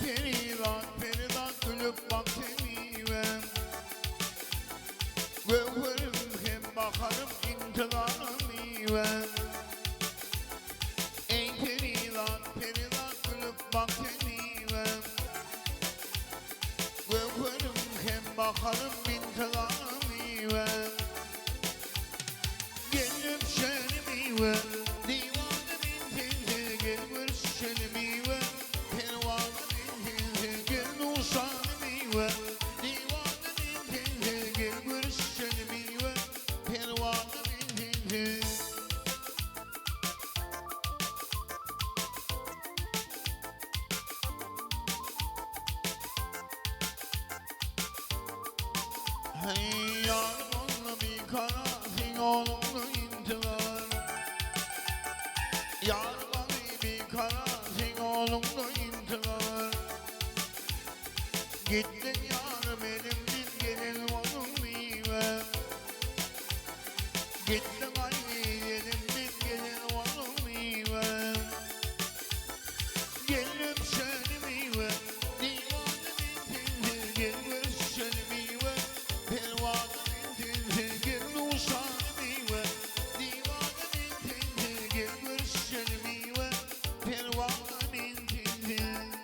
peridan gülüp baktemiven Göğürüm hem bakarım intidarımıven Ey peridan gülüp baktemiven Göğürüm hem bakarım intidarımıven Gelip şenimiven Divanım intinti gelip şenimiven Pervanım intinti gelip uşanimiven Divanım intinti gelip şenimiven Pervanım intinti Hey yarım onunla bir kara oğlumlu intilar Yarım Ali bir kara oğlumlu intilar Gittin yarım elimden gelin onun mive Gittin Ali elimden gelin onun mive Gelip şöyle mive Divanım intindir gelip şöyle mive Pervanım intindir gelip uşağım mive Divanım intindir gelip şöyle mive Pervanım intindir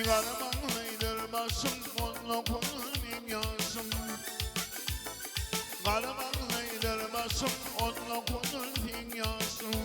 Karamanlıdır başım, onunla konur dünyasım Karamanlıdır başım, onunla konur dünyasım